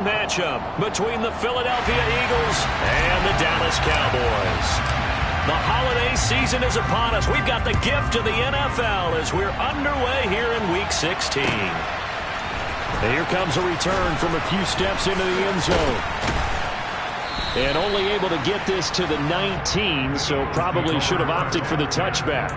Matchup between the Philadelphia Eagles and the Dallas Cowboys. The holiday season is upon us. We've got the gift of the NFL as we're underway here in Week 16. And here comes a return from a few steps into the end zone. And only able to get this to the 19, so probably should have opted for the touchback.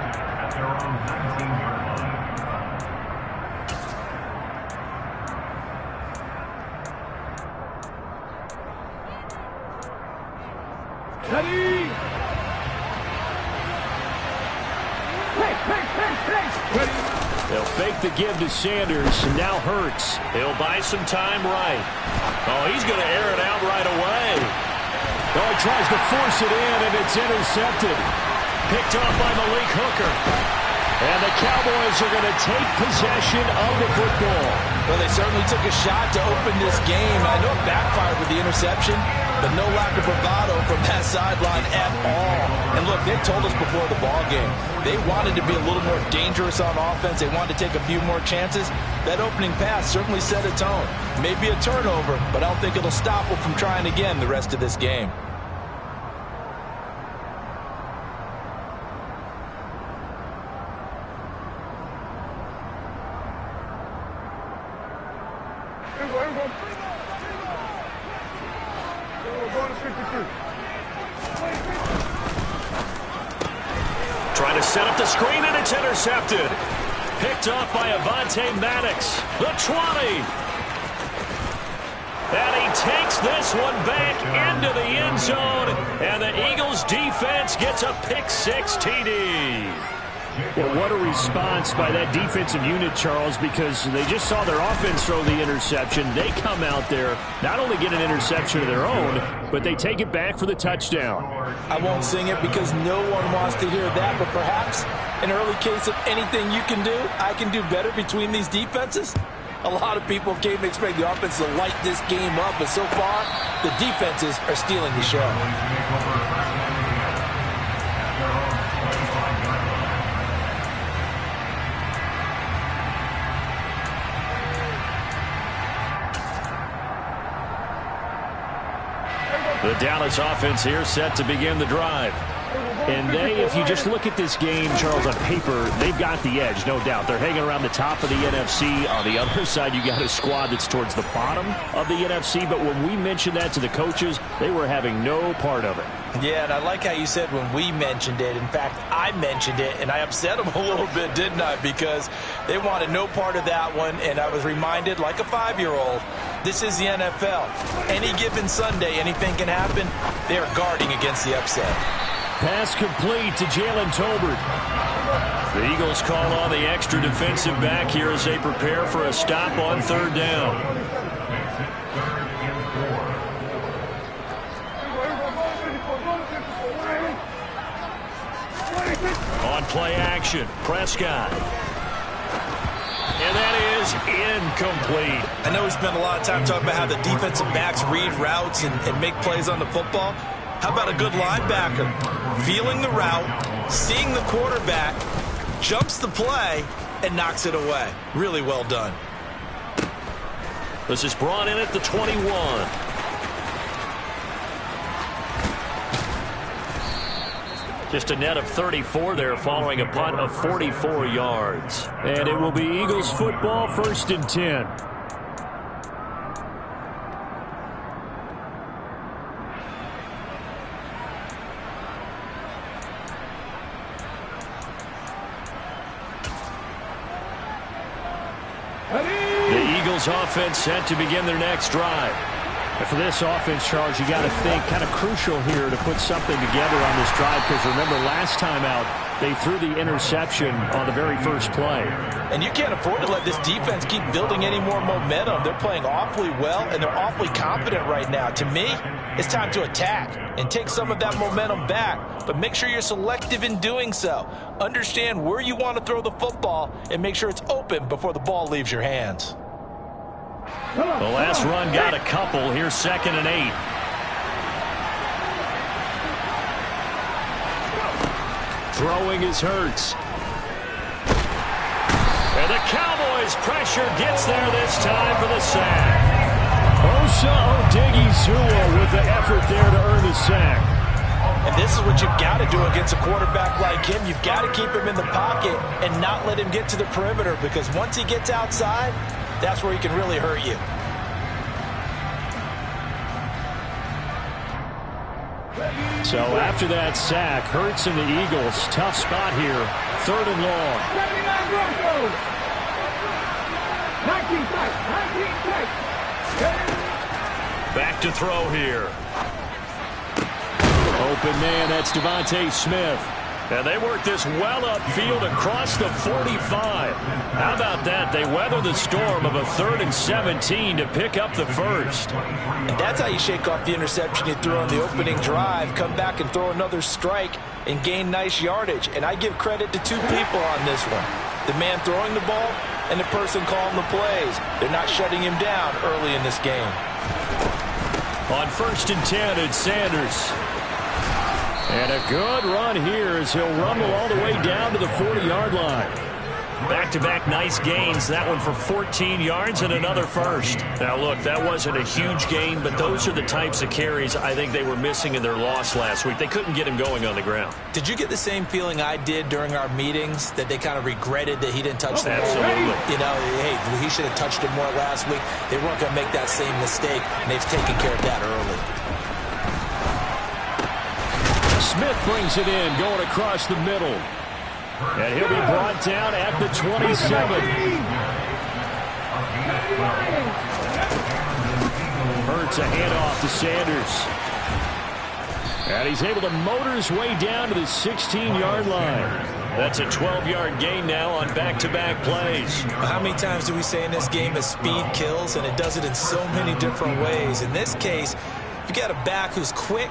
They'll fake the give to Sanders, and now Hurts. He'll buy some time right. Oh, he's going to air it out right away. Oh, he tries to force it in, and it's intercepted. Picked off by Malik Hooker. And the Cowboys are going to take possession of the football. Well, they certainly took a shot to open this game. I know it backfired with the interception, but no lack of bravado from that sideline at all. And look, they told us before the ball game, they wanted to be a little more dangerous on offense. They wanted to take a few more chances. That opening pass certainly set a tone. Maybe a turnover, but I don't think it'll stop them from trying again the rest of this game. Trying to set up the screen, and it's intercepted. Picked off by Avonte Maddox. The 20. And he takes this one back into the end zone. And the Eagles defense gets a pick six TD. Well, what a response by that defensive unit, Charles, because they just saw their offense throw the interception. They come out there, not only get an interception of their own, but they take it back for the touchdown. I won't sing it because no one wants to hear that, but perhaps an early case of anything you can do, I can do better between these defenses. A lot of people came to expect the offense to light this game up, but so far, the defenses are stealing the show. The Dallas offense here set to begin the drive. And they, if you just look at this game, Charles, on paper, they've got the edge, no doubt. They're hanging around the top of the NFC. On the other side, you got a squad that's towards the bottom of the NFC. But when we mentioned that to the coaches, they were having no part of it. Yeah, and I like how you said when we mentioned it. In fact, I mentioned it, and I upset them a little bit, didn't I? Because they wanted no part of that one, and I was reminded, like a 5-year-old, this is the NFL. Any given Sunday, anything can happen. They are guarding against the upset. Pass complete to Jalen Tolbert. The Eagles call on the extra defensive back here as they prepare for a stop on third down. On play action, Prescott. And that is incomplete. I know we spent a lot of time talking about how the defensive backs read routes and make plays on the football. How about a good linebacker? Feeling the route, seeing the quarterback, jumps the play, and knocks it away. Really well done. This is brought in at the 21. Just a net of 34 there following a punt of 44 yards. And it will be Eagles football, 1st and 10. The Eagles offense set to begin their next drive. And for this offense, Charles, you got to think kind of crucial here to put something together on this drive, because remember last time out they threw the interception on the very first play. And you can't afford to let this defense keep building any more momentum. They're playing awfully well, and they're awfully confident right now. To me, it's time to attack and take some of that momentum back, but make sure you're selective in doing so. Understand where you want to throw the football and make sure it's open before the ball leaves your hands. The last run got a couple. Here's 2nd and 8. Throwing is Hurts. And the Cowboys pressure gets there this time for the sack. Osa Odighizuwa with the effort there to earn the sack. And this is what you've got to do against a quarterback like him. You've got to keep him in the pocket and not let him get to the perimeter, because once he gets outside, that's where he can really hurt you. So after that sack, Hurts and the Eagles, tough spot here, 3rd and long. Back to throw here. Open man, that's Devontae Smith. And they work this well upfield across the 45. How about that? They weather the storm of a 3rd and 17 to pick up the first. And that's how you shake off the interception you threw on the opening drive. Come back and throw another strike and gain nice yardage. And I give credit to two people on this one. The man throwing the ball and the person calling the plays. They're not shutting him down early in this game. On 1st and 10, it's Sanders. And a good run here as he'll rumble all the way down to the 40-yard line. Back-to-back nice gains. That one for 14 yards and another first. Now, look, that wasn't a huge gain, but those are the types of carries I think they were missing in their loss last week. They couldn't get him going on the ground. Did you get the same feeling I did during our meetings, that they kind of regretted that he didn't touch the ball? Absolutely. You know, hey, he should have touched it more last week. They weren't going to make that same mistake, and they've taken care of that early. Smith brings it in, going across the middle. And he'll be brought down at the 27. Hurts a handoff to Sanders. And he's able to motor his way down to the 16-yard line. That's a 12-yard gain now on back-to-back plays. How many times do we say in this game that speed kills, and it does it in so many different ways? In this case, you got a back who's quick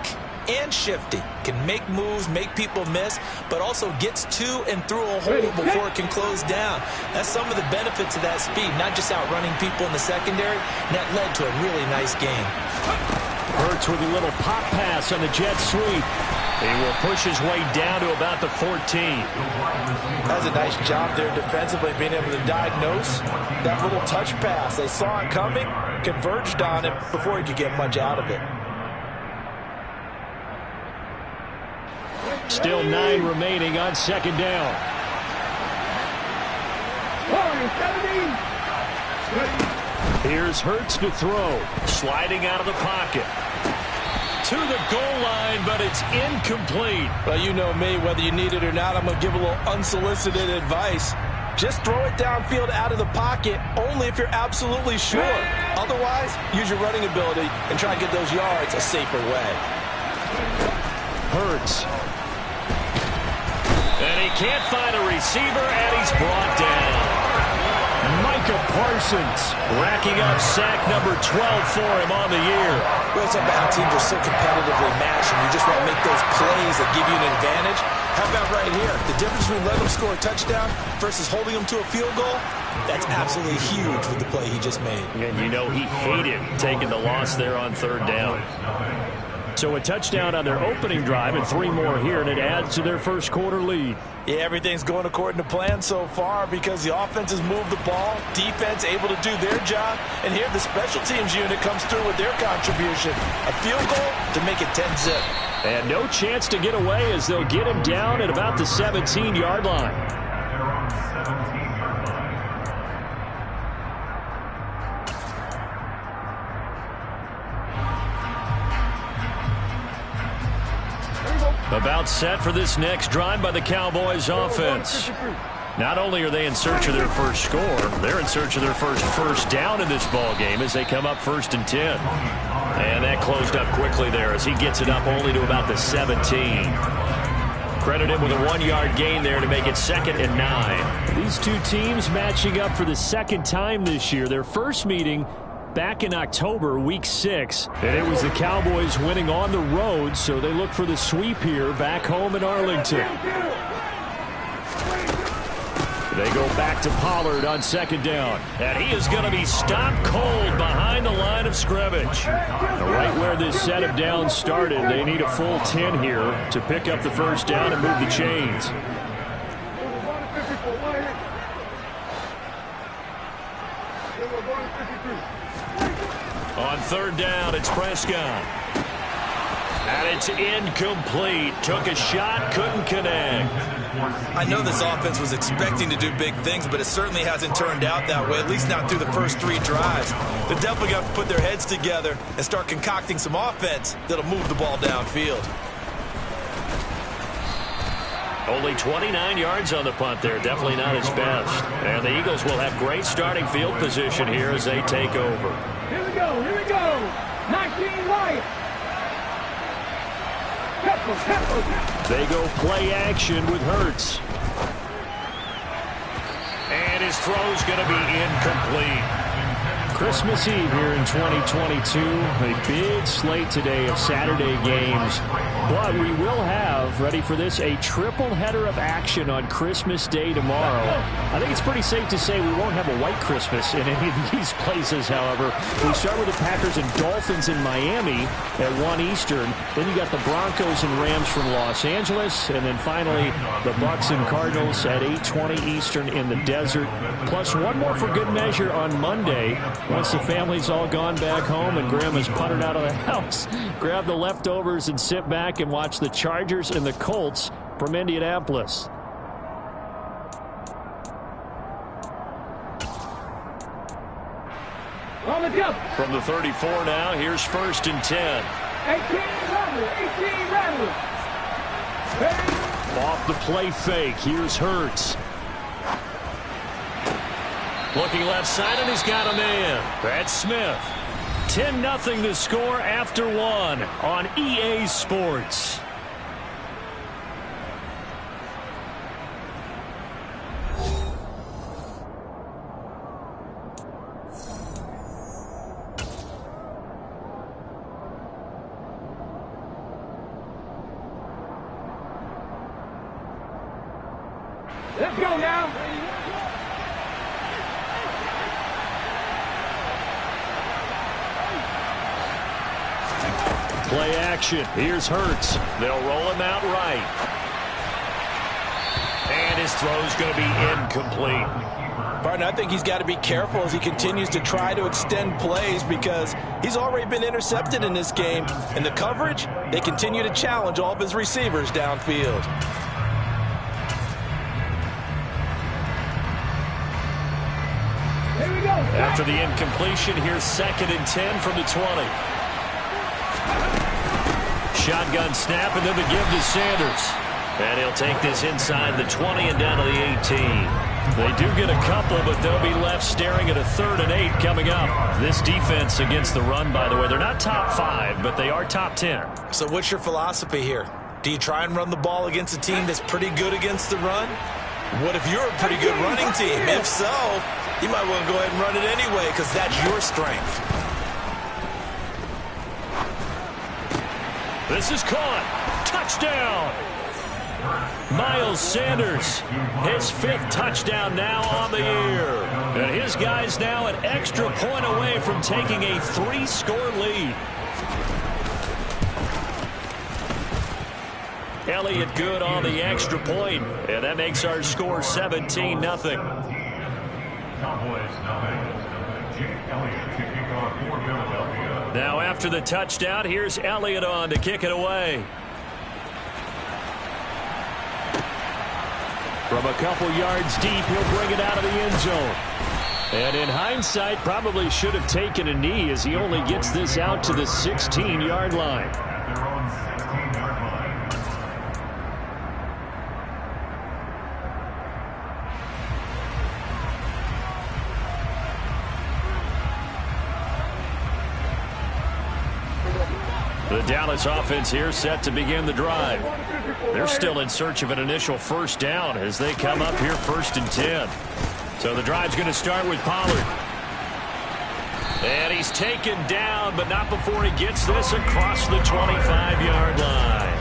and shifty, can make moves, make people miss, but also gets to and through a hole before it can close down. That's some of the benefits of that speed, not just outrunning people in the secondary, and that led to a really nice game. Hurts with a little pop pass on the jet sweep. He will push his way down to about the 14. That's a nice job there defensively, being able to diagnose that little touch pass. They saw it coming, converged on it before he could get much out of it. Still 9 remaining on 2nd down. Here's Hurts to throw. Sliding out of the pocket. To the goal line, but it's incomplete. Well, you know me, whether you need it or not, I'm going to give a little unsolicited advice. Just throw it downfield out of the pocket only if you're absolutely sure. Otherwise, use your running ability and try and get those yards a safer way. Hurts. And he can't find a receiver, and he's brought down. Micah Parsons racking up sack number 12 for him on the year. Well, it's about how teams are so competitively matched, and you just want to make those plays that give you an advantage. How about right here? The difference between letting them score a touchdown versus holding them to a field goal, that's absolutely huge with the play he just made. And you know he hated taking the loss there on 3rd down. So a touchdown on their opening drive and 3 more here, and it adds to their first quarter lead. Yeah, everything's going according to plan so far because the offense has moved the ball, defense able to do their job, and here the special teams unit comes through with their contribution. A field goal to make it 10-zip. And no chance to get away as they'll get him down at about the 17-yard line. About set for this next drive by the Cowboys offense. Not only are they in search of their first score, they're in search of their first down in this ball game as they come up 1st and 10. And that closed up quickly there as he gets it up only to about the 17. Credit him with a 1-yard gain there to make it 2nd and 9. These two teams matching up for the 2nd time this year. Their first meeting back in October, week 6. And it was the Cowboys winning on the road, so they look for the sweep here back home in Arlington. They go back to Pollard on 2nd down. And he is going to be stopped cold behind the line of scrimmage. Right where this set of downs started, they need a full 10 here to pick up the first down and move the chains. On 3rd third down. It's Prescott. And it's incomplete. Took a shot, couldn't connect. I know this offense was expecting to do big things, but it certainly hasn't turned out that way, at least not through the first 3 drives. They're definitely going to put their heads together and start concocting some offense that'll move the ball downfield. Only 29 yards on the punt there. Definitely not his best. And the Eagles will have great starting field position here as they take over. Here we go. Here we go. 19 Lions. They go play action with Hurts. And his throw's going to be incomplete. Christmas Eve here in 2022. A big slate today of Saturday games. But we will have, ready for this, a triple header of action on Christmas Day tomorrow. I think it's pretty safe to say we won't have a white Christmas in any of these places, however. We start with the Packers and Dolphins in Miami at 1 Eastern. Then you got the Broncos and Rams from Los Angeles. And then finally, the Bucs and Cardinals at 8:20 Eastern in the desert. Plus one more for good measure on Monday. Once the family's all gone back home and Grandma's puttered out of the house, grab the leftovers and sit back and watch the Chargers and the Colts from Indianapolis. On the jump. From the 34 now, here's 1st and 10. 18 Rattler. Off the play fake, here's Hurts. Looking left side, and he's got a man. That's Smith. 10-0 the score after 1 on EA Sports. Let's go now. Play action. Here's Hurts. They'll roll him out right. And his throw's going to be incomplete. Partner, I think he's got to be careful as he continues to try to extend plays because he's already been intercepted in this game. And the coverage, they continue to challenge all of his receivers downfield. Here we go. After the incompletion, here's 2nd and 10 from the 20. Shotgun snap, and then the give to Sanders. And he'll take this inside the 20 and down to the 18. They do get a couple, but they'll be left staring at a 3rd and 8 coming up. This defense against the run, by the way, they're not top 5, but they are top 10. So what's your philosophy here? Do you try and run the ball against a team that's pretty good against the run? What if you're a pretty good running team? If so, you might want to go ahead and run it anyway because that's your strength. This is caught. Touchdown. Miles Sanders, his 5th touchdown now on the year. And his guys now an extra point away from taking a 3-score lead. Elliott good on the extra point, and that makes our score 17-0. Now after the touchdown, here's Elliott on to kick it away. From a couple yards deep, he'll bring it out of the end zone. And in hindsight, probably should have taken a knee as he only gets this out to the 16-yard line. The Dallas offense here set to begin the drive. They're still in search of an initial 1st down as they come up here 1st and 10. So the drive's going to start with Pollard. And he's taken down, but not before he gets this across the 25-yard line.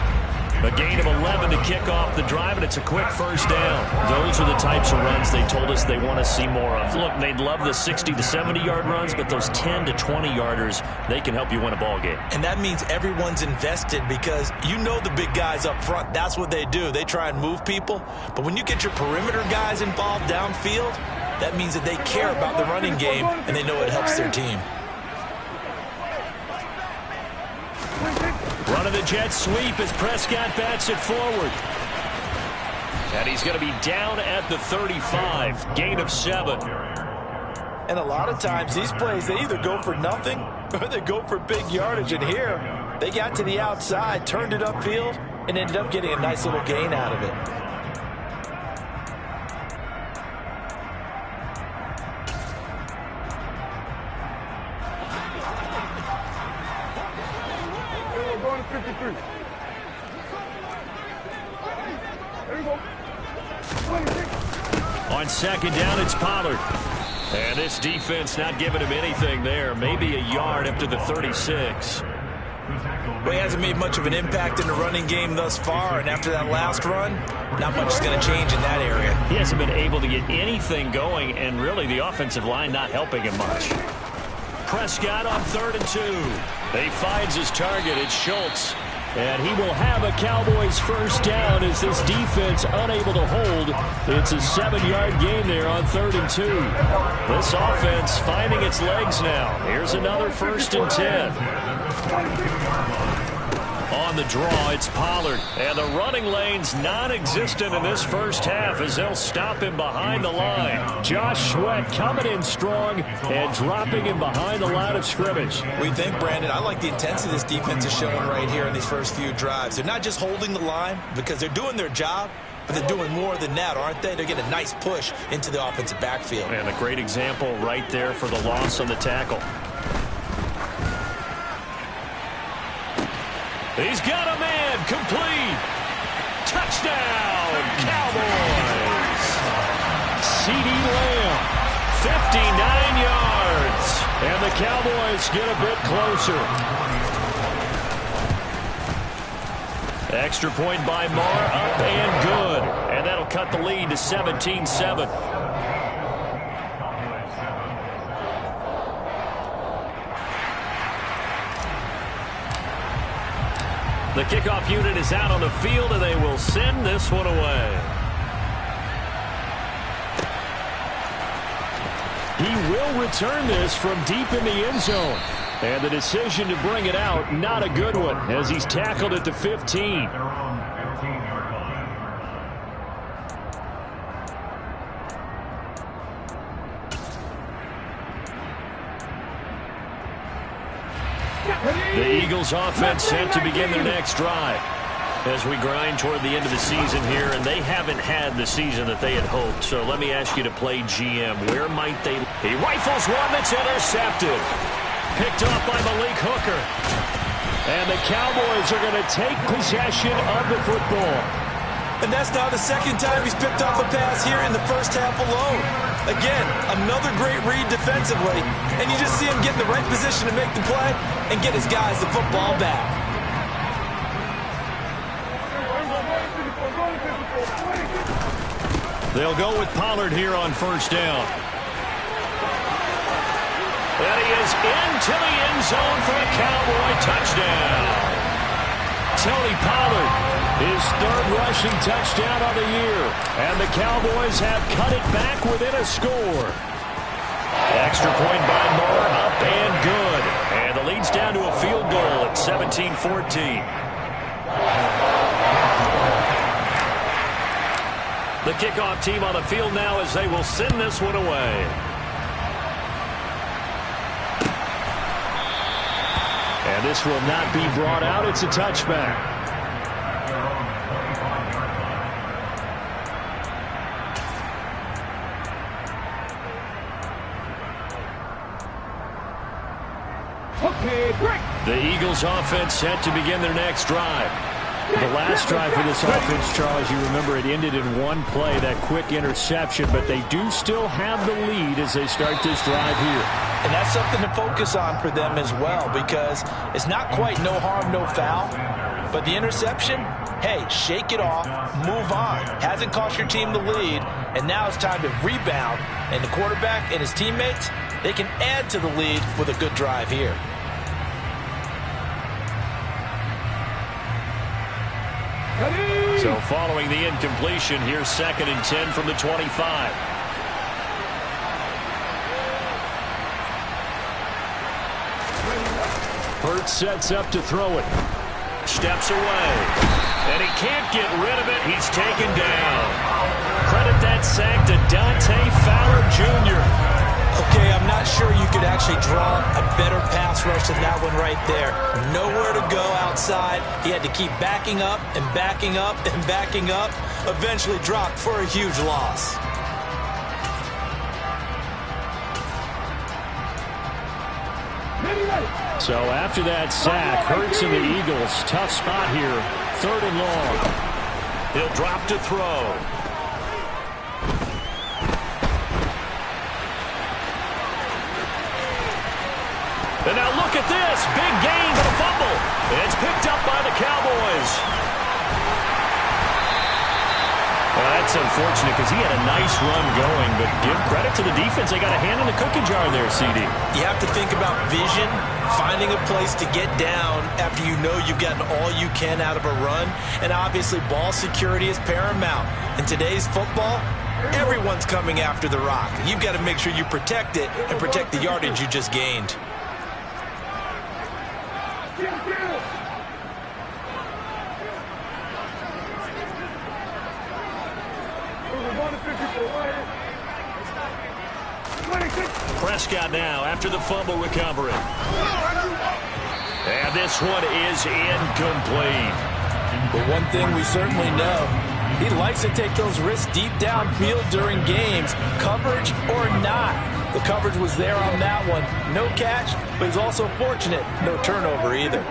A gain of 11 to kick off the drive, and it's a quick 1st down. Those are the types of runs they told us they want to see more of. Look, they'd love the 60 to 70-yard runs, but those 10 to 20-yarders, they can help you win a ball game. And that means everyone's invested because you know the big guys up front. That's what they do. They try and move people. But when you get your perimeter guys involved downfield, that means that they care about the running game and they know it helps their team. And the jet sweep as Prescott bats it forward. And he's going to be down at the 35. Gain of 7. And a lot of times these plays, they either go for nothing or they go for big yardage. And here, they got to the outside, turned it upfield, and ended up getting a nice little gain out of it. Going to 53. There you go. 26. On second down, it's Pollard. And this defense not giving him anything there. Maybe a yard up to the 36. Well, he hasn't made much of an impact in the running game thus far, and after that last run, not much is going to change in that area. He hasn't been able to get anything going, and really the offensive line not helping him much. Prescott on 3rd and 2. He finds his target. It's Schultz. And he will have a Cowboys first down as this defense unable to hold. It's a 7-yard gain there on 3rd and 2. This offense finding its legs now. Here's another 1st and 10. On the draw, it's Pollard. And the running lane's non-existent in this first half as they'll stop him behind the line. Josh Sweat coming in strong and dropping him behind the line of scrimmage. We think, Brandon, I like the intensity this defense is showing right here in these first few drives. They're not just holding the line because they're doing their job, but they're doing more than that, aren't they? They're getting a nice push into the offensive backfield. And a great example right there for the loss on the tackle. He's got a man, complete. Touchdown, Cowboys. CeeDee Lamb, 59 yards. And the Cowboys get a bit closer. Extra point by Marr, up and good. And that'll cut the lead to 17-7. The kickoff unit is out on the field, and they will send this one away. He will return this from deep in the end zone. And the decision to bring it out, not a good one, as he's tackled at the 15. The Eagles offense set to begin their next drive as we grind toward the end of the season here, and they haven't had the season that they had hoped. So let me ask you to play GM. Where might they? He rifles one that's intercepted. Picked up by Malik Hooker. And the Cowboys are going to take possession of the football. And that's now the second time he's picked off a pass here in the first half alone. Again, another great read defensively, and you just see him get in the right position to make the play and get his guys the football back. They'll go with Pollard here on first down. And he is into the end zone for a Cowboy touchdown. Tony Pollard, his 3rd rushing touchdown of the year. And the Cowboys have cut it back within a score. Extra point by Marr, up and good. And the lead's down to a field goal at 17-14. The kickoff team on the field now as they will send this one away. And this will not be brought out. It's a touchback. Okay, break. The Eagles offense set to begin their next drive. The last drive for this offense, Charles, you remember it ended in one play, that quick interception, but they do still have the lead as they start this drive here. And that's something to focus on for them as well, because it's not quite no harm, no foul, but the interception, hey, shake it off, move on. Hasn't cost your team the lead, and now it's time to rebound, and the quarterback and his teammates, they can add to the lead with a good drive here. So following the incompletion, here's 2nd and 10 from the 25. Hurts sets up to throw it. Steps away. And he can't get rid of it. He's taken down. Credit that sack to Dante Fowler Jr. Okay, I'm not sure you could actually draw a better pass rush than that one right there. Nowhere to go outside. He had to keep backing up and backing up and backing up. Eventually dropped for a huge loss. So after that sack, Hurts and the Eagles, tough spot here. 3rd and long. He'll drop to throw. And now look at this. Big gain for the fumble. It's picked up by the Cowboys. Well, that's unfortunate because he had a nice run going, but give credit to the defense. They got a hand in the cookie jar there, CD. You have to think about vision, finding a place to get down after you know you've gotten all you can out of a run, and obviously ball security is paramount. In today's football, everyone's coming after the rock. You've got to make sure you protect it and protect the yardage you just gained. Prescott now after the fumble recovery. And this one is incomplete. But one thing we certainly know, he likes to take those risks deep downfield during games, coverage or not. The coverage was there on that one. No catch, but he's also fortunate. No turnover either.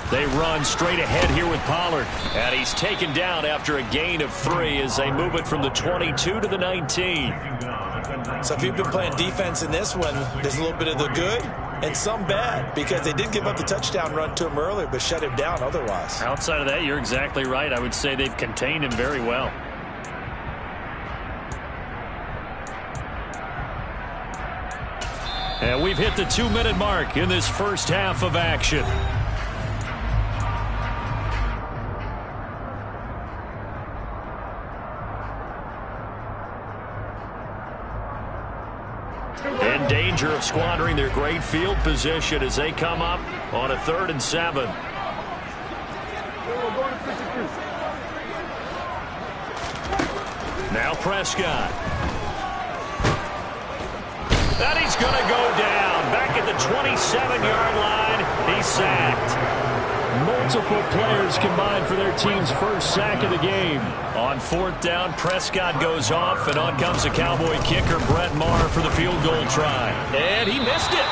They run straight ahead here with Pollard. And he's taken down after a gain of 3 as they move it from the 22 to the 19. So if you've been playing defense in this one, there's a little bit of the good and some bad, because they did give up the touchdown run to him earlier, but shut him down otherwise. Outside of that, you're exactly right. I would say they've contained him very well. And we've hit the 2-minute mark in this first half of action. In danger of squandering their great field position as they come up on a 3rd and 7. Now Prescott. And he's going to go down. Back at the 27-yard line. He's sacked. Multiple players combined for their team's first sack of the game. On 4th down, Prescott goes off, and on comes the Cowboy kicker, Brett Maher, for the field goal try. And he missed it.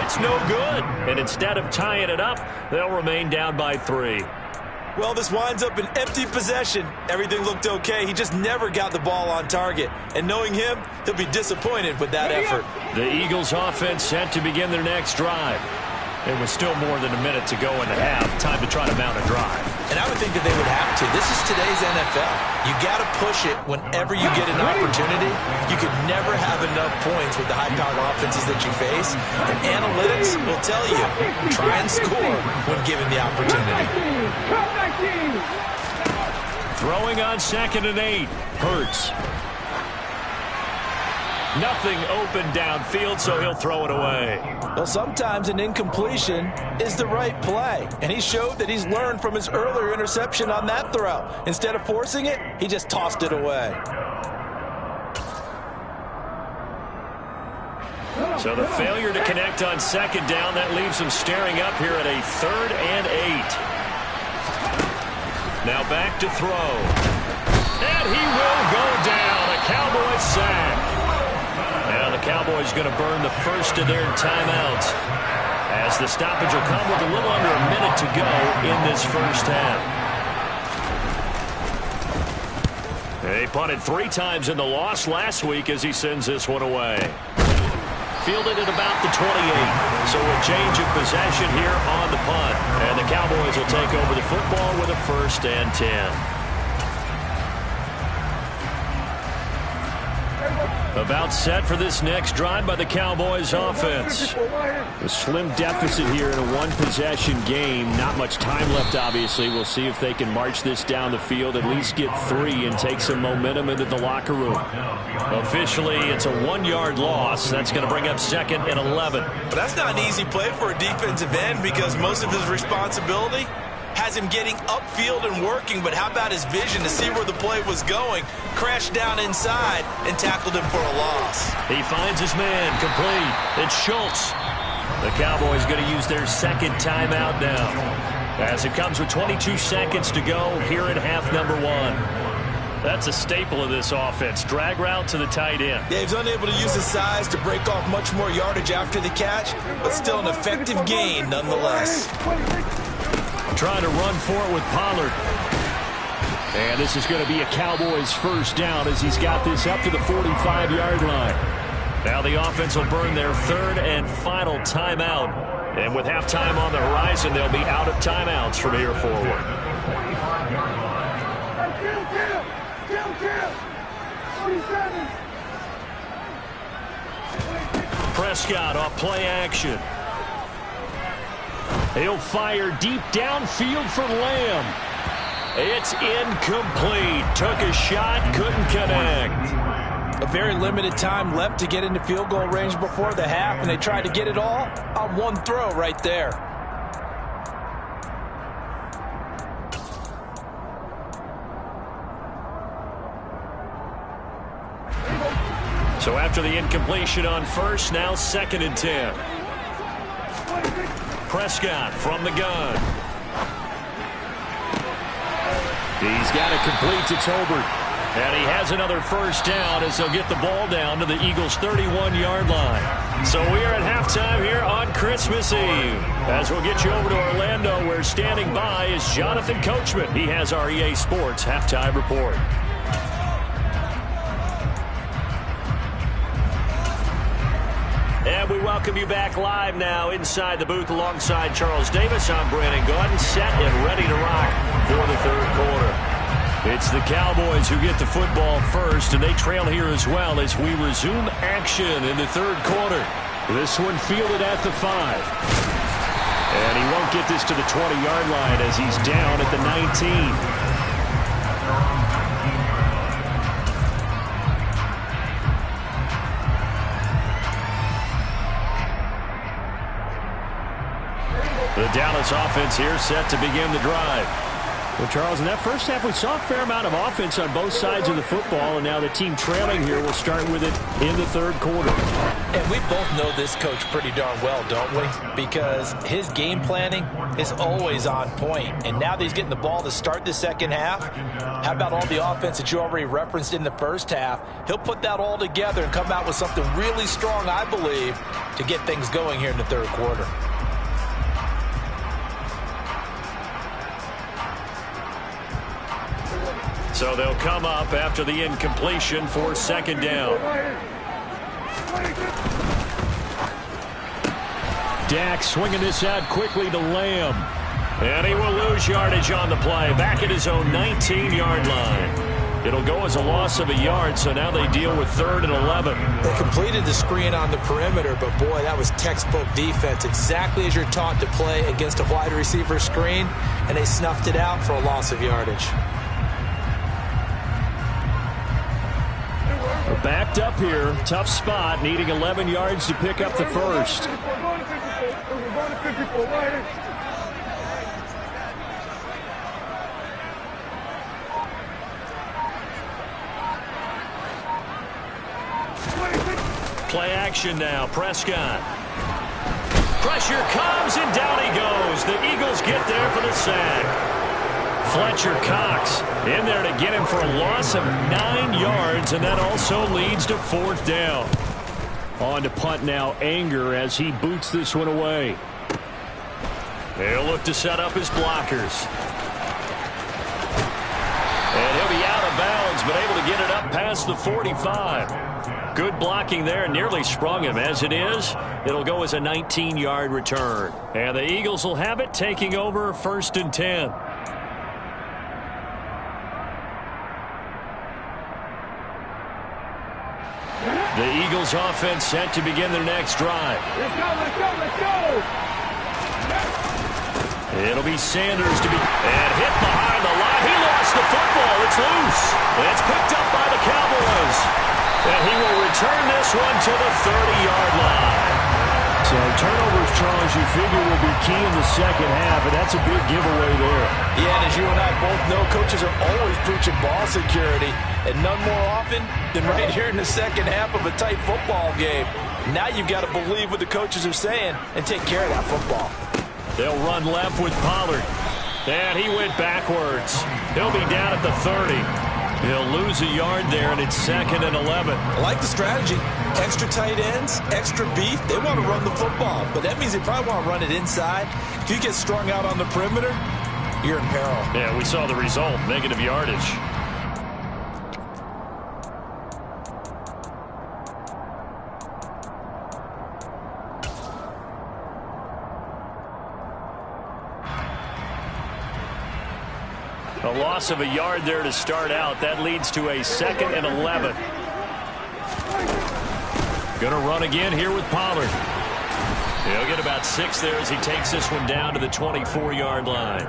It's no good. And instead of tying it up, they'll remain down by 3. Well, this winds up an empty possession. Everything looked okay. He just never got the ball on target. And knowing him, he'll be disappointed with that effort. The Eagles offense set to begin their next drive. It was still more than a minute to go in the half. Time to try to mount a drive. And I would think that they would have to. This is today's NFL. You got to push it whenever you get an opportunity. You could never have enough points with the high-powered offenses that you face. And analytics will tell you, try and score when given the opportunity. Throwing on 2nd and 8. Hurts. Nothing open downfield, so he'll throw it away. Well, sometimes an incompletion is the right play. And he showed that he's learned from his earlier interception on that throw. Instead of forcing it, he just tossed it away. So the failure to connect on 2nd down, that leaves him staring up here at a 3rd and 8. Now back to throw. And he will go down. A Cowboys sack. Now the Cowboys going to burn the first of their timeouts, as the stoppage will come with a little under a minute to go in this first half. They punted 3 times in the loss last week as he sends this one away. Fielded at about the 28. So a change of possession here on the punt. And the Cowboys will take over the football with a 1st and 10. About set for this next drive by the Cowboys offense. A slim deficit here in a one-possession game. Not much time left, obviously. We'll see if they can march this down the field, at least get 3 and take some momentum into the locker room. Officially, it's a 1-yard loss. That's going to bring up 2nd and 11. But that's not an easy play for a defensive end because most of his responsibility has him getting upfield and working, but how about his vision to see where the play was going? Crashed down inside and tackled him for a loss. He finds his man, complete. It's Schultz. The Cowboys going to use their 2nd timeout now, as it comes with 22 seconds to go here at half number 1. That's a staple of this offense. Drag route to the tight end. Yeah, he's unable to use his size to break off much more yardage after the catch, but still an effective gain nonetheless. Trying to run for it with Pollard. And this is going to be a Cowboys first down as he's got this up to the 45-yard line. Now the offense will burn their 3rd and final timeout. And with halftime on the horizon, they'll be out of timeouts from here forward. Prescott off play action. He'll fire deep downfield for Lamb. It's incomplete. Took a shot, couldn't connect. A very limited time left to get into field goal range before the half, and they tried to get it all on one throw right there. So after the incompletion on first, now 2nd and 10. Prescott from the gun. He's got it complete to Tolbert. And he has another first down as they'll get the ball down to the Eagles' 31-yard line. So we are at halftime here on Christmas Eve. As we'll get you over to Orlando, where standing by is Jonathan Coachman. He has our EA Sports halftime report. And we welcome you back live now inside the booth alongside Charles Davis. I'm Brandon Gaudin, set and ready to rock for the 3rd quarter. It's the Cowboys who get the football first, and they trail here as well as we resume action in the 3rd quarter. This one fielded at the 5. And he won't get this to the 20-yard line as he's down at the 19. The Dallas offense here set to begin the drive. Well, Charles, in that first half, we saw a fair amount of offense on both sides of the football, and now the team trailing here will start with it in the 3rd quarter. And we both know this coach pretty darn well, don't we? Because his game planning is always on point. And now that he's getting the ball to start the 2nd half, how about all the offense that you already referenced in the first half? He'll put that all together and come out with something really strong, I believe, to get things going here in the 3rd quarter. So they'll come up after the incompletion for 2nd down. Dak swinging this out quickly to Lamb. And he will lose yardage on the play, back at his own 19-yard line. It'll go as a loss of a yard, so now they deal with 3rd and 11. They completed the screen on the perimeter, but boy, that was textbook defense. Exactly as you're taught to play against a wide receiver screen, and they snuffed it out for a loss of yardage. We're backed up here. Tough spot, needing 11 yards to pick up the first. Play action now. Prescott. Pressure comes, and down he goes. The Eagles get there for the sack. Fletcher Cox in there to get him for a loss of 9 yards, and that also leads to 4th down. On to punt now, Anger, as he boots this one away. He'll look to set up his blockers. And he'll be out of bounds, but able to get it up past the 45. Good blocking there, nearly sprung him. As it is, it'll go as a 19-yard return. And the Eagles will have it, taking over 1st and 10. Eagles offense set to begin their next drive. Let's go, let's go, let's go! It'll be Sanders to be and hit behind the line. He lost the football. It's loose. It's picked up by the Cowboys. And he will return this one to the 30-yard line. So turnovers, Charles, you figure will be key in the second half, and that's a big giveaway there. Yeah, and as you and I both know, coaches are always preaching ball security, and none more often than right here in the second half of a tight football game. Now you've got to believe what the coaches are saying and take care of that football. They'll run left with Pollard. And he went backwards. He'll be down at the 30. He'll lose a yard there, and it's 2nd and 11. I like the strategy. Extra tight ends, extra beef. They want to run the football, but that means they probably want to run it inside. If you get strung out on the perimeter, you're in peril. Yeah, we saw the result, negative yardage. A loss of a yard there to start out. That leads to a 2nd and 11. Going to run again here with Pollard. He'll get about 6 there as he takes this one down to the 24-yard line.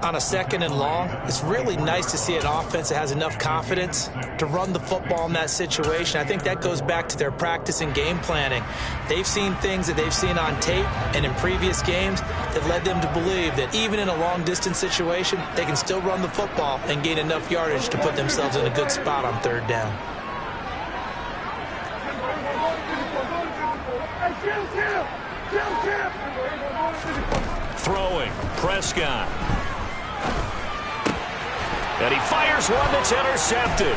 On a 2nd and long, it's really nice to see an offense that has enough confidence to run the football in that situation. I think that goes back to their practice and game planning. They've seen things that they've seen on tape and in previous games that led them to believe that even in a long-distance situation, they can still run the football and gain enough yardage to put themselves in a good spot on 3rd down. Throwing, Prescott. And he fires one that's intercepted.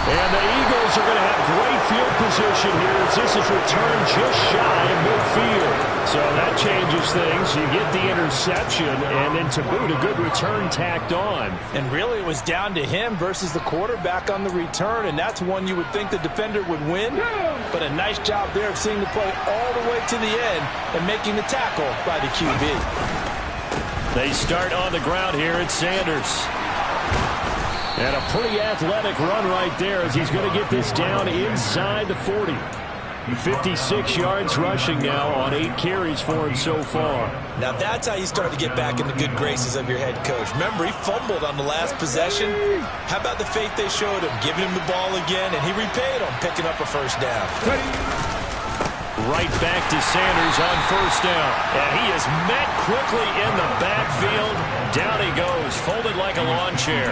And the Eagles are going to have great field position here as this is returned just shy of midfield. So that changes things. You get the interception, and then to boot, a good return tacked on. And really it was down to him versus the quarterback on the return, and that's one you would think the defender would win. But a nice job there of seeing the play all the way to the end and making the tackle by the QB. They start on the ground here at Sanders. And a pretty athletic run right there as he's going to get this down inside the 40. 56 yards rushing now on 8 carries for him so far. Now that's how you start to get back in the good graces of your head coach. Remember, he fumbled on the last possession. How about the faith they showed him, giving him the ball again, and he repaid him, picking up a 1st down. Right back to Sanders on 1st down. And he is met quickly in the backfield. Down he goes, folded like a lawn chair.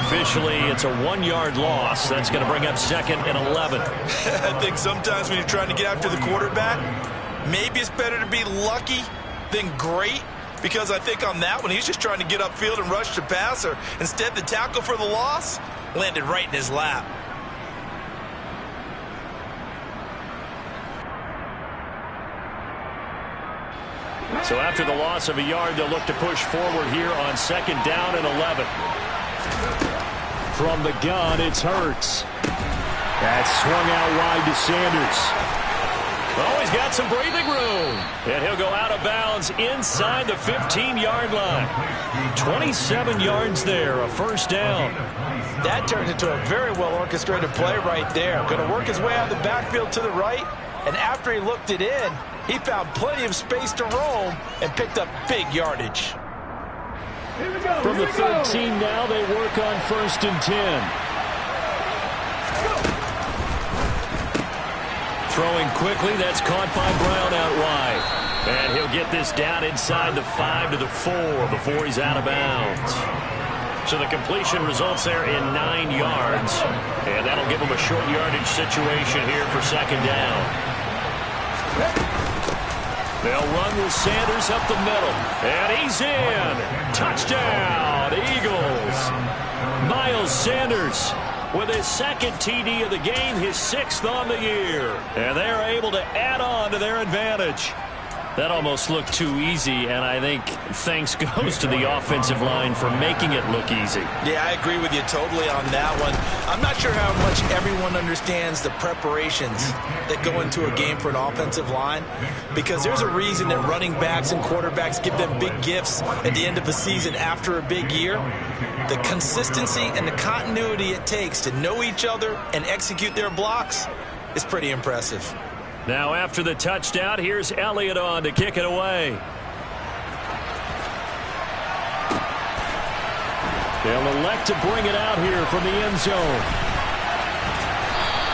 Officially, it's a 1-yard loss. That's going to bring up 2nd and 11. I think sometimes when you're trying to get after the quarterback, maybe it's better to be lucky than great. Because I think on that one, he's just trying to get upfield and rush the passer. Instead, the tackle for the loss landed right in his lap. So after the loss of a yard, they'll look to push forward here on 2nd down and 11. From the gun, it's Hurts. That's swung out wide to Sanders. Oh, he's got some breathing room. And he'll go out of bounds inside the 15-yard line. 27 yards there, a 1st down. That turned into a very well-orchestrated play right there. Going to work his way out of the backfield to the right. And after he looked it in, he found plenty of space to roam and picked up big yardage. From the 13 now, they work on 1st and 10. Throwing quickly, that's caught by Brown out wide. And he'll get this down inside the 5 to the 4 before he's out of bounds. So the completion results there in 9 yards. And that'll give him a short yardage situation here for 2nd down. They'll run with Sanders up the middle. And he's in. Touchdown, Eagles. Miles Sanders with his 2nd TD of the game, his 6th on the year. And they're able to add on to their advantage. That almost looked too easy, and I think thanks goes to the offensive line for making it look easy. Yeah, I agree with you totally on that one. I'm not sure how much everyone understands the preparations that go into a game for an offensive line, because there's a reason that running backs and quarterbacks give them big gifts at the end of a season after a big year. The consistency and the continuity it takes to know each other and execute their blocks is pretty impressive. Now after the touchdown, here's Elliott on to kick it away. They'll elect to bring it out here from the end zone.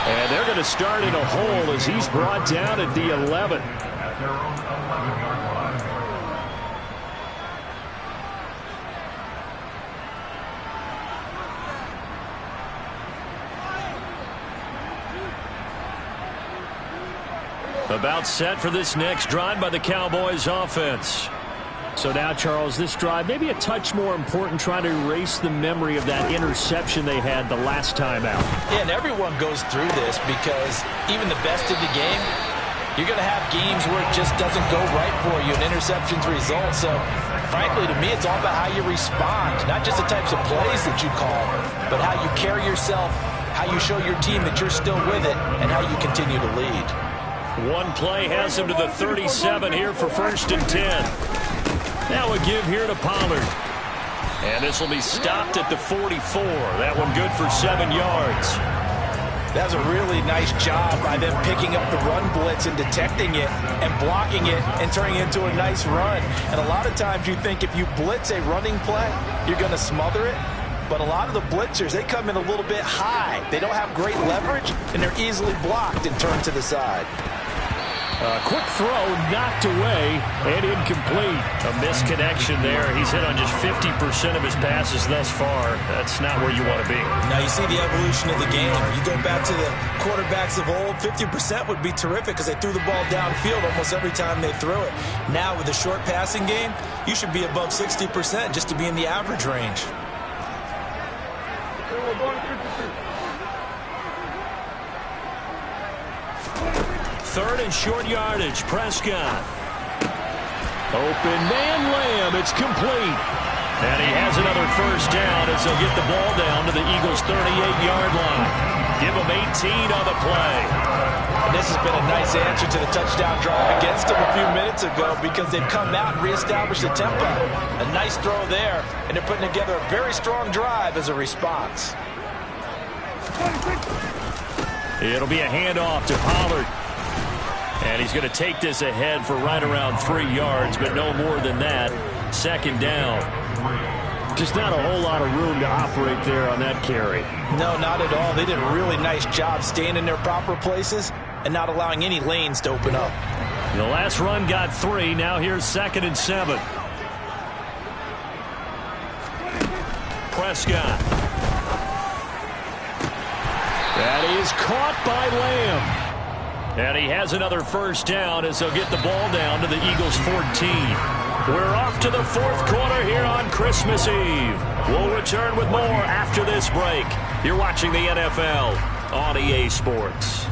And they're going to start in a hole as he's brought down at the 11. About set for this next drive by the Cowboys offense. So now, Charles, this drive maybe a touch more important, trying to erase the memory of that interception they had the last time out. Yeah, and everyone goes through this because even the best in the game, you're going to have games where it just doesn't go right for you, and interceptions result. So, frankly, to me, it's all about how you respond, not just the types of plays that you call, but how you carry yourself, how you show your team that you're still with it, and how you continue to lead. One play has him to the 37 here for 1st and 10. Now a give here to Pollard. And this will be stopped at the 44. That one good for 7 yards. That was a really nice job by them picking up the run blitz and detecting it and blocking it and turning it into a nice run. And a lot of times you think if you blitz a running play, you're going to smother it. But a lot of the blitzers, they come in a little bit high. They don't have great leverage, and they're easily blocked and turned to the side. Quick throw, knocked away, and incomplete. A misconnection there. He's hit on just 50% of his passes thus far. That's not where you want to be. Now you see the evolution of the game. You go back to the quarterbacks of old, 50% would be terrific because they threw the ball downfield almost every time they threw it. Now with the short passing game, you should be above 60% just to be in the average range. We're going to 53. 3rd and short yardage. Prescott. Open man, Lamb. It's complete. And he has another 1st down as they'll get the ball down to the Eagles' 38-yard line. Give them 18 on the play. And this has been a nice answer to the touchdown drive against them a few minutes ago because they've come out and reestablished the tempo. A nice throw there, and they're putting together a very strong drive as a response. It'll be a handoff to Pollard. And he's going to take this ahead for right around 3 yards, but no more than that. 2nd down. Just not a whole lot of room to operate there on that carry. No, not at all. They did a really nice job staying in their proper places and not allowing any lanes to open up. The last run got 3. Now here's 2nd and 7. Prescott. That is caught by Lamb. And he has another 1st down as they'll get the ball down to the Eagles' 14. We're off to the 4th quarter here on Christmas Eve. We'll return with more after this break. You're watching the NFL on EA Sports.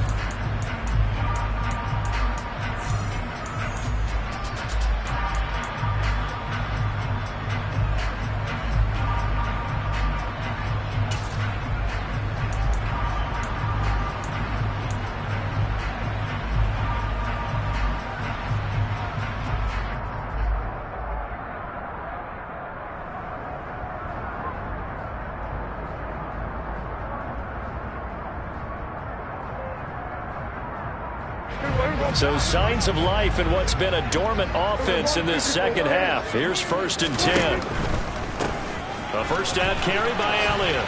So signs of life in what's been a dormant offense in this 2nd half. Here's 1st and 10. A 1st down carry by Elliott.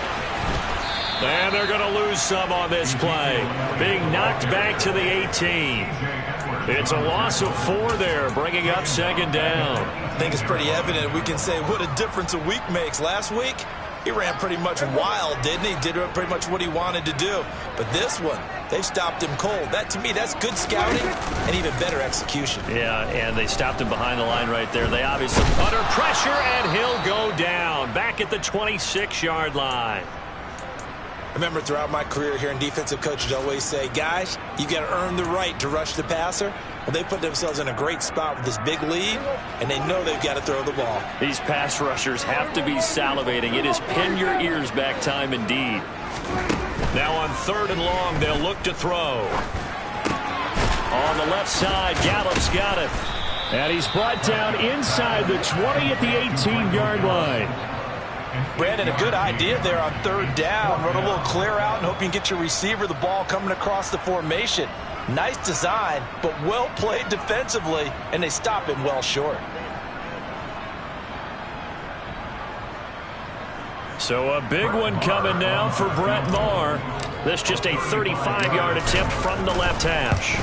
And they're going to lose some on this play. Being knocked back to the 18. It's a loss of 4 there, bringing up 2nd down. I think it's pretty evident. We can say what a difference a week makes. Last week, he ran pretty much wild, didn't he? Did pretty much what he wanted to do. But this one, they stopped him cold. That, to me, that's good scouting and even better execution. Yeah, and they stopped him behind the line right there. They obviously under pressure, and he'll go down back at the 26-yard line. remember throughout my career here in defensive coaches always say, guys, you got to earn the right to rush the passer. Well, they put themselves in a great spot with this big lead, and they know they've got to throw the ball. These pass rushers have to be salivating. It is pin your ears back time indeed. Now on 3rd and long, they'll look to throw. On the left side, Gallup's got it. And he's brought down inside the 20 at the 18-yard line. Brandon, a good idea there on 3rd down. Run a little clear out and hope you can get your receiver the ball coming across the formation. Nice design, but well played defensively, and they stop him well short. So a big one coming now for Brett Maher. This just a 35-yard attempt from the left hash.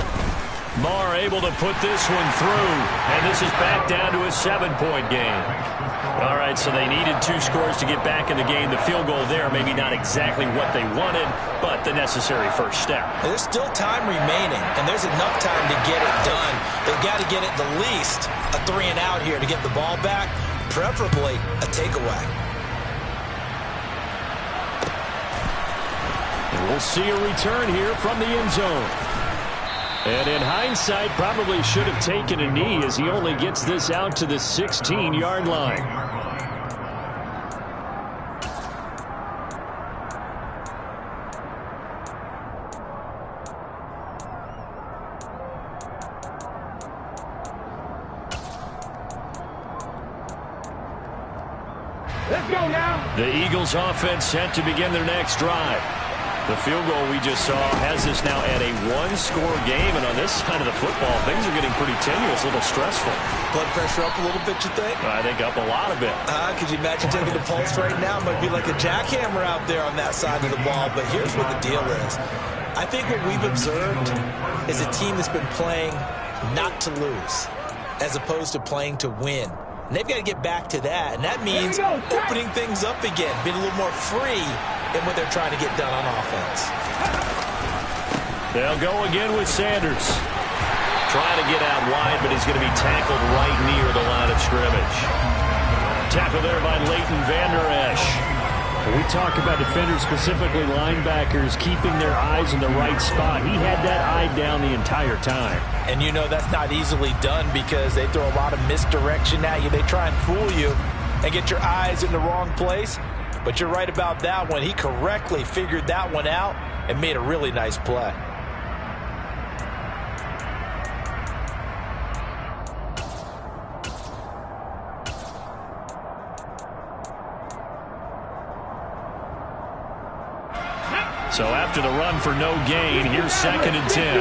Maher able to put this one through, and this is back down to a 7-point game. All right, so they needed 2 scores to get back in the game. The field goal there, maybe not exactly what they wanted, but the necessary first step. There's still time remaining, and there's enough time to get it done. They've got to get it the least a 3-and-out here to get the ball back, preferably a takeaway. And we'll see a return here from the end zone. And in hindsight, probably should have taken a knee as he only gets this out to the 16-yard line. Let's go now. The Eagles offense set to begin their next drive. The field goal we just saw has us now at a 1-score game, and on this side of the football, things are getting pretty tenuous, a little stressful. Blood pressure up a little bit, you think? I think up a lot of it. Could you imagine taking the pulse right now? It might be like a jackhammer out there on that side of the ball, but here's what the deal is. I think what we've observed is a team that's been playing not to lose, as opposed to playing to win. And they've got to get back to that, and that means opening things up again, being a little more free in what they're trying to get done on offense. They'll go again with Sanders. Trying to get out wide, but he's going to be tackled right near the line of scrimmage. Tackled there by Leighton Vander Esch. We talk about defenders, specifically linebackers, keeping their eyes in the right spot. He had that eye down the entire time. And you know that's not easily done because they throw a lot of misdirection at you. They try and fool you and get your eyes in the wrong place. But you're right about that one. He correctly figured that one out and made a really nice play. So after the run for no gain, here's 2nd and 10.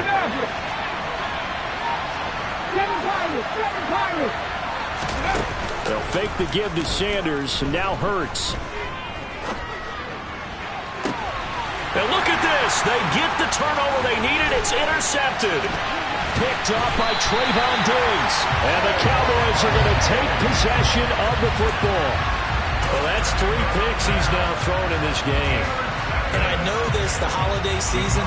They'll fake the give to Sanders, and now Hurts. And look at this. They get the turnover they needed. It's intercepted. Picked off by Trayvon Diggs. And the Cowboys are going to take possession of the football. Well, that's 3 picks he's now thrown in this game. And I know this, the holiday season,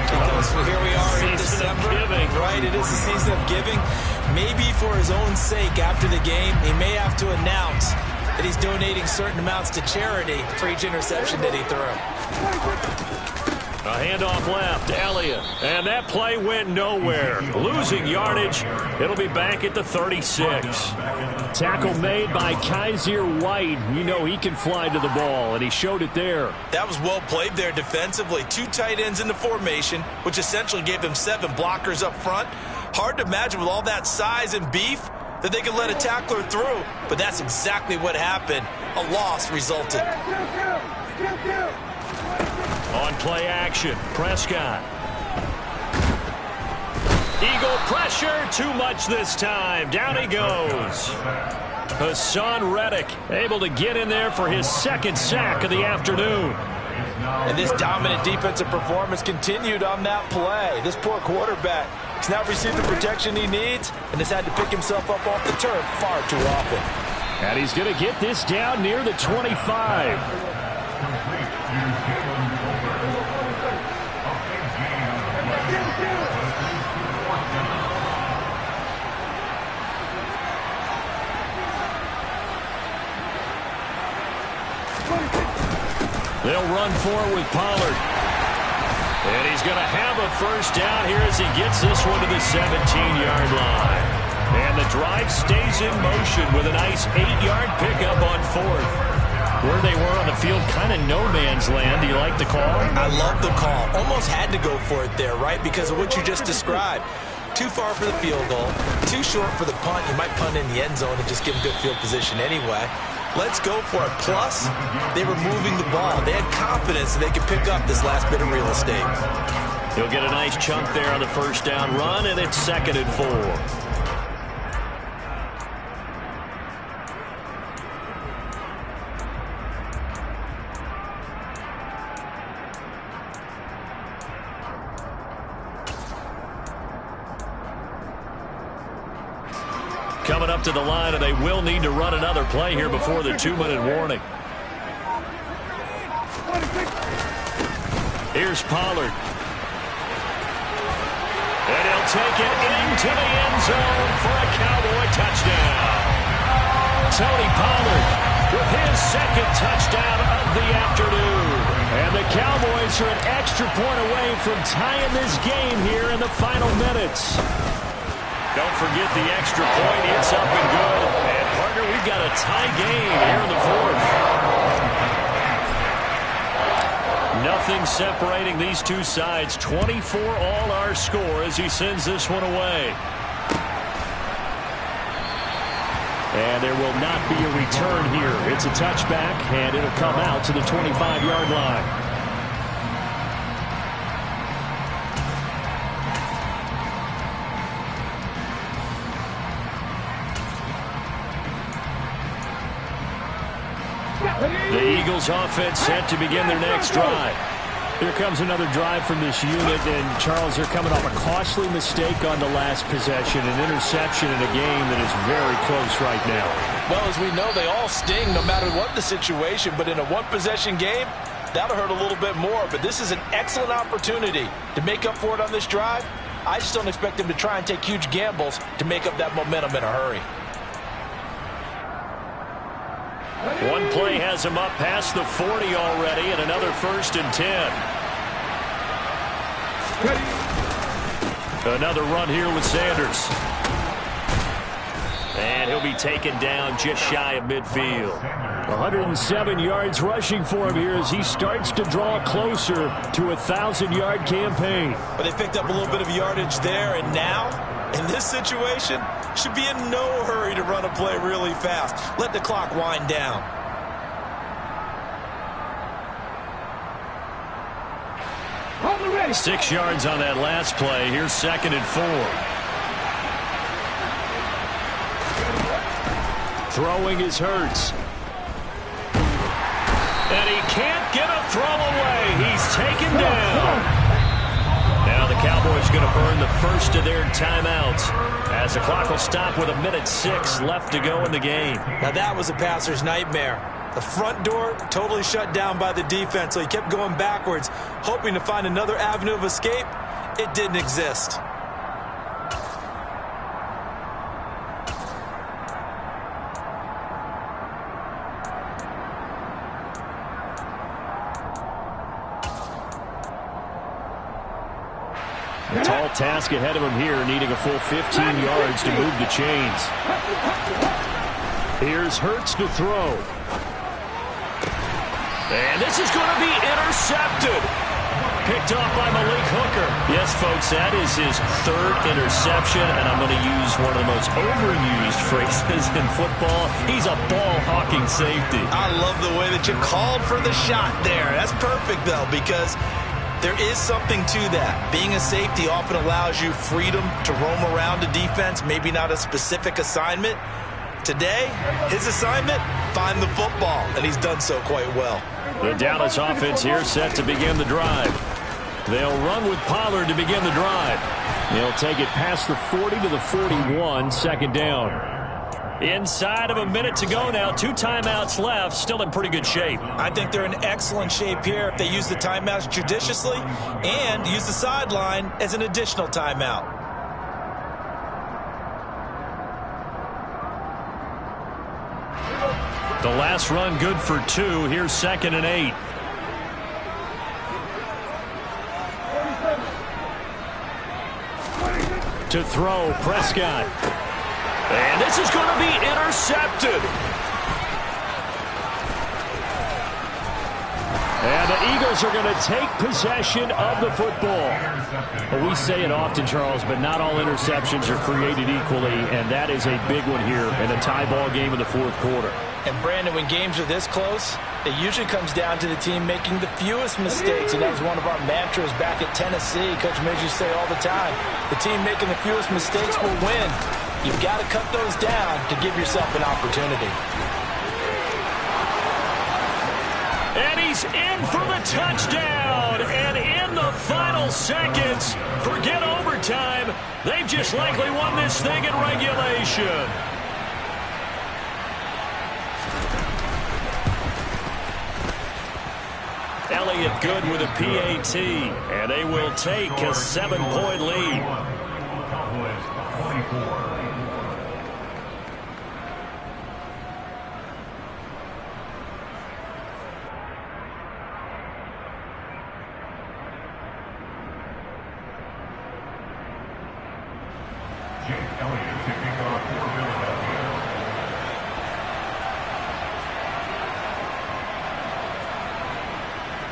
because here we are in December. Right, it is the season of giving. Maybe for his own sake after the game, he may have to announce that he's donating certain amounts to charity for each interception that he threw. A handoff left, Elliott. And that play went nowhere. Losing yardage. It'll be back at the 36. Tackle made by Kaiser White. You know he can fly to the ball, and he showed it there. That was well played there defensively. 2 tight ends in the formation, which essentially gave them 7 blockers up front. Hard to imagine with all that size and beef that they could let a tackler through. But that's exactly what happened. A loss resulted. On play action, Prescott. Eagle pressure, too much this time. Down he goes. Hassan Reddick able to get in there for his 2nd sack of the afternoon. And this dominant defensive performance continued on that play. This poor quarterback has not received the protection he needs and has had to pick himself up off the turf far too often. And he's going to get this down near the 25. They'll run for it with Pollard. And he's going to have a first down here as he gets this one to the 17-yard line. And the drive stays in motion with a nice 8-yard pickup on fourth. Where they were on the field, kind of no man's land. Do you like the call? I love the call. Almost had to go for it there, right? Because of what you just described. Too far for the field goal, too short for the punt. You might punt in the end zone and just give them good field position anyway. Let's go for it. Plus, they were moving the ball. They had confidence that they could pick up this last bit of real estate. He'll get a nice chunk there on the first down run, and it's 2nd and 4. Coming up to the line, and they will need to run another play here before the 2-minute warning. Here's Pollard. And he'll take it into the end zone for a Cowboy touchdown. Tony Pollard with his 2nd touchdown of the afternoon. And the Cowboys are an extra point away from tying this game here in the final minutes. Don't forget the extra point. It's up and good. And, partner, we've got a tie game here in the 4th. Nothing separating these two sides. 24 all our score as he sends this one away. And there will not be a return here. It's a touchback, and it'll come out to the 25-yard line. The Eagles offense set to begin their next drive. Here comes another drive from this unit, and Charles, they're coming off a costly mistake on the last possession, an interception in a game that is very close right now. Well, as we know, they all sting no matter what the situation, but in a one-possession game, that'll hurt a little bit more. But this is an excellent opportunity to make up for it on this drive. I just don't expect them to try and take huge gambles to make up that momentum in a hurry. One play has him up past the 40 already, and another 1st and 10. Another run here with Sanders. And he'll be taken down just shy of midfield. 107 yards rushing for him here as he starts to draw closer to a 1,000-yard campaign. But they picked up a little bit of yardage there, and now, in this situation, should be in no hurry to run a play really fast. Let the clock wind down. On the ready. 6 yards on that last play. Here's 2nd and 4. Throwing is Hurts. And he can't get a throw away. He's taken down. Now the Cowboys going to burn the first of their timeouts as the clock will stop with 1:06 left to go in the game. Now that was a passer's nightmare. The front door totally shut down by the defense, so he kept going backwards, hoping to find another avenue of escape. It didn't exist. A tall task ahead of him here, needing a full 15 yards to move the chains. Here's Hurts to throw. And this is going to be intercepted. Picked off by Malik Hooker. Yes, folks, that is his 3rd interception, and I'm going to use one of the most overused phrases in football. He's a ball-hawking safety. I love the way that you called for the shot there. That's perfect, though, because there is something to that. Being a safety often allows you freedom to roam around a defense, maybe not a specific assignment. Today, his assignment, find the football, and he's done so quite well. The Dallas offense here set to begin the drive. They'll run with Pollard to begin the drive. They'll take it past the 40 to the 41, 2nd down. Inside of a minute to go now, 2 timeouts left, still in pretty good shape. I think they're in excellent shape here if they use the timeouts judiciously and use the sideline as an additional timeout. The last run good for 2. Here's 2nd and 8. To throw, Prescott. And this is going to be intercepted. And the Eagles are going to take possession of the football. Well, we say it often, Charles, but not all interceptions are created equally, and that is a big one here in a tie ball game in the fourth quarter. And, Brandon, when games are this close, it usually comes down to the team making the fewest mistakes, and that was one of our mantras back at Tennessee. Coach Midge used to say all the time, the team making the fewest mistakes will win. You've got to cut those down to give yourself an opportunity. And he's in for the touchdown. And in the final seconds, forget overtime. They've just likely won this thing in regulation. Elliott good with a PAT. And they will take a 7-point lead.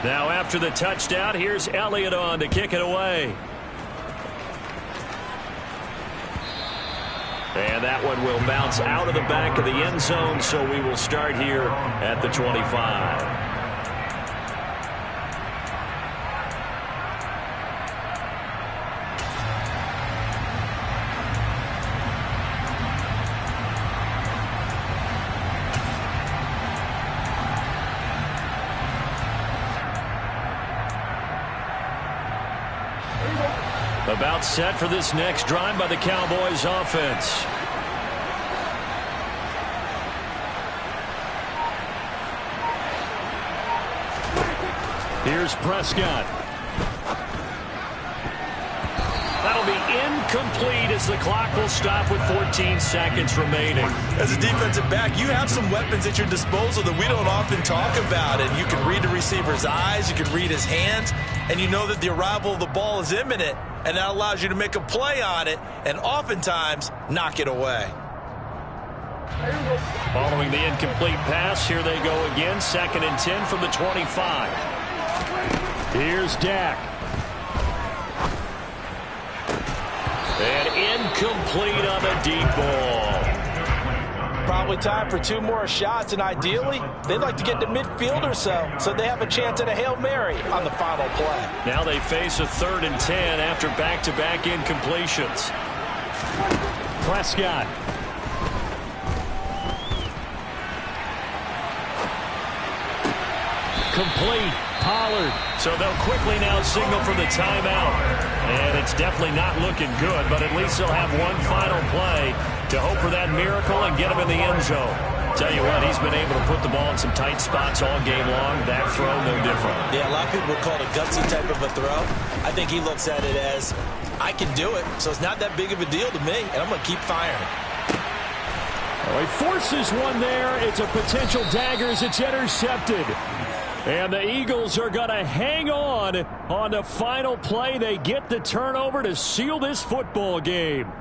Now after the touchdown, here's Elliott on to kick it away. And that one will bounce out of the back of the end zone, so we will start here at the 25. About set for this next drive by the Cowboys offense. Here's Prescott. That'll be incomplete as the clock will stop with 14 seconds remaining. As a defensive back, you have some weapons at your disposal that we don't often talk about. And you can read the receiver's eyes, you can read his hands, and you know that the arrival of the ball is imminent. And that allows you to make a play on it and oftentimes knock it away. Following the incomplete pass, here they go again. 2nd and 10 from the 25. Here's Dak. And incomplete on the deep ball. Probably time for 2 more shots, and ideally, they'd like to get to midfield or so they have a chance at a Hail Mary on the final play. Now they face a 3rd and 10 after back-to-back incompletions. Prescott. Complete. Pollard. So they'll quickly now signal for the timeout. And it's definitely not looking good, but at least they'll have one final play to hope for that miracle and get him in the end zone. Tell you what, he's been able to put the ball in some tight spots all game long. That throw, no different. Yeah, a lot of people would call it a gutsy type of a throw. I think he looks at it as, I can do it, so it's not that big of a deal to me, and I'm going to keep firing. Oh, he forces one there. It's a potential dagger as it's intercepted. And the Eagles are going to hang on the final play. They get the turnover to seal this football game.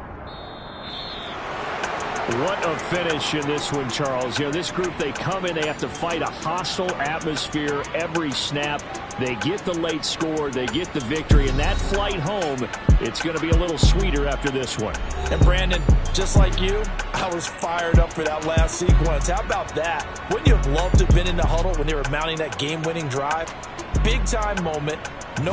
What a finish in this one, Charles. You know, this group, they come in, they have to fight a hostile atmosphere every snap. They get the late score, they get the victory, and that flight home, it's going to be a little sweeter after this one. And Brandon, just like you, I was fired up for that last sequence. How about that? Wouldn't you have loved to have been in the huddle when they were mounting that game-winning drive? Big-time moment. No